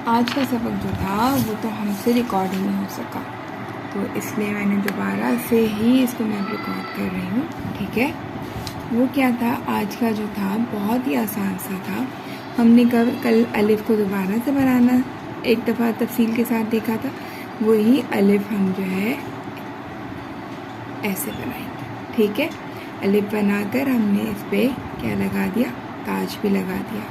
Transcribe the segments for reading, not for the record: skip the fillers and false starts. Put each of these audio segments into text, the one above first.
आज का सबक जो था वो तो हमसे रिकॉर्ड ही नहीं हो सका, तो इसलिए मैंने दोबारा से ही इसको मैं रिकॉर्ड कर रही हूँ। ठीक है, वो क्या था, आज का जो था बहुत ही आसान सा था। हमने कल अलिफ को दोबारा से बनाना एक दफ़ा तफसील के साथ देखा था। वही अलिफ हम जो है ऐसे बनाएंगे। ठीक है, अलिफ बनाकर हमने इस पर क्या लगा दिया, ताज भी लगा दिया।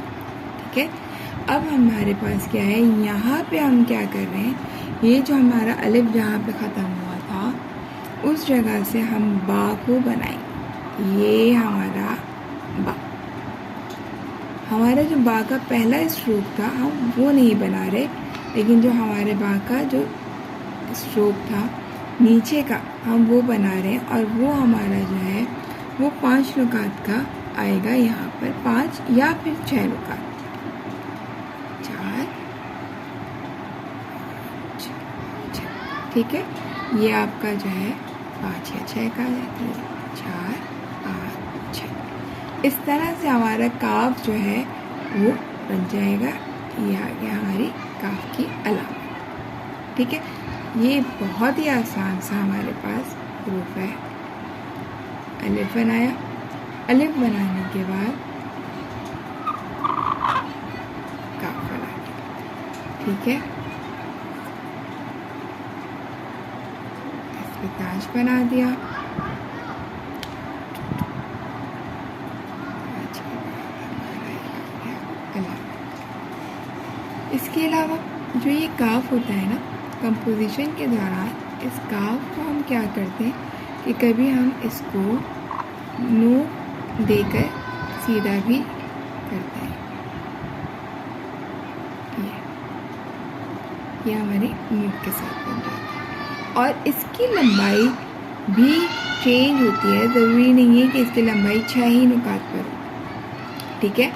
ठीक है, अब हमारे पास क्या है, यहाँ पे हम क्या कर रहे हैं, ये जो हमारा अलिफ जहाँ पे ख़त्म हुआ था उस जगह से हम बा को बनाएंगे। ये हमारा बा, हमारा जो बा का पहला स्ट्रोक था हम वो नहीं बना रहे, लेकिन जो हमारे बा का जो स्ट्रोक था नीचे का हम वो बना रहे हैं। और वो हमारा जो है वो 5 नुकात का आएगा, यहाँ पर 5 या फिर 6 नुकात, 4 6। ठीक है, ये आपका जो है 5 या 6 का जाती है, 4 5 6। इस तरह से हमारा काफ जो है वो बन जाएगा। ये आ गया हमारी काफ की अलामत। ठीक है, ये बहुत ही आसान सा हमारे पास हरूफ है। अलिफ बनाया, अलिफ बनाने के बाद काफ बना दिया। ठीक है, इस पे ताज बना दिया। इसके अलावा जो ये काफ होता है ना, कंपोजिशन के दौरान इस काफ को हम क्या करते हैं कि कभी हम इसको नो देकर सीधा भी करते हैं। ये हमारी नोट के साथ बन जाता है। और इसकी लंबाई भी चेंज होती है, ज़रूरी नहीं है कि इसकी लंबाई 6 ही नुकात पर हो। ठीक है,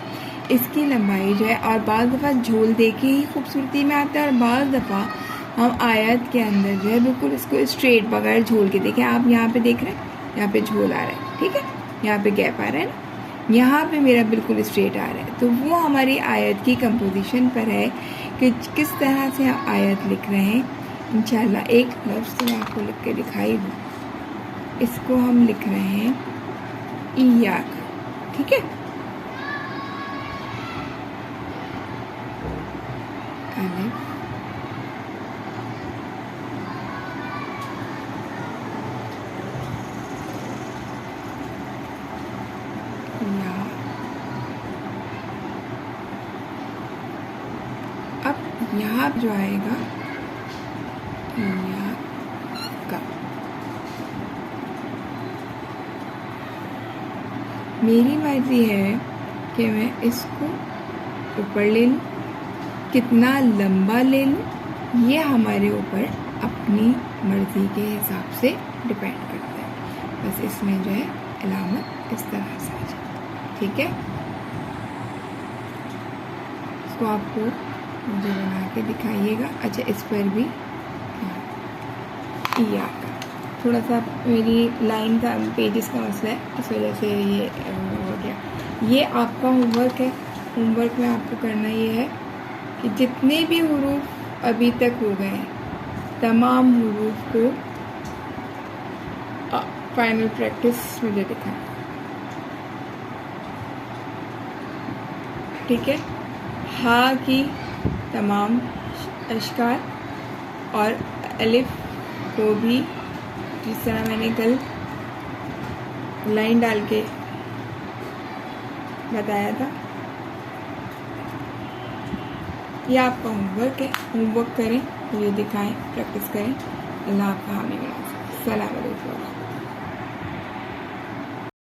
इसकी लंबाई जो है, और बाज़ दफ़ा झोल देखे ही खूबसूरती में आता है, और बाज़ दफ़ा हम आयत के अंदर जो है बिल्कुल इसको स्ट्रेट बगैर झोल के देखें। आप यहाँ पे देख रहे हैं, यहाँ पे झोल आ रहा है। ठीक है, यहाँ पे गैप आ रहा है ना, यहाँ पे मेरा बिल्कुल स्ट्रेट आ रहा है। तो वो हमारी आयत की कंपोजिशन पर है कि किस तरह से हम आयत लिख रहे हैं। इंशाल्लाह एक लफ्ज़ तो मैं आपको लिख के दिखाई दूँ। इसको हम लिख रहे हैं इय्याक। ठीक है, अलिफ या। अब यहाँ जो आएगा या का, मेरी मर्जी है कि मैं इसको ऊपर ले लूँ, कितना लंबा ले लूँ, ये हमारे ऊपर अपनी मर्जी के हिसाब से डिपेंड करता है। बस इसमें जो है अलामत इस तरह से आ जाए। ठीक है, इसको आपको मुझे बना के दिखाइएगा। अच्छा, इस पर भी या का थोड़ा सा मेरी लाइन का पेजेस का मसला है, इस वजह से ये हो गया। ये आपका होमवर्क है। होमवर्क में आपको करना ये है कि जितने भी हुरूफ अभी तक हो गए हैं तमाम हुरूफ को फाइनल प्रैक्टिस मुझे दिखाएं। ठीक है, हा की तमाम अशकार और अलिफ को भी जिस तरह मैंने कल लाइन डाल के बताया था, ये आपका होमवर्क है। होमवर्क करें, मुझे दिखाएं, प्रैक्टिस करें। अल्लाह आपका हामी बनाए। सलाम अलैकुम।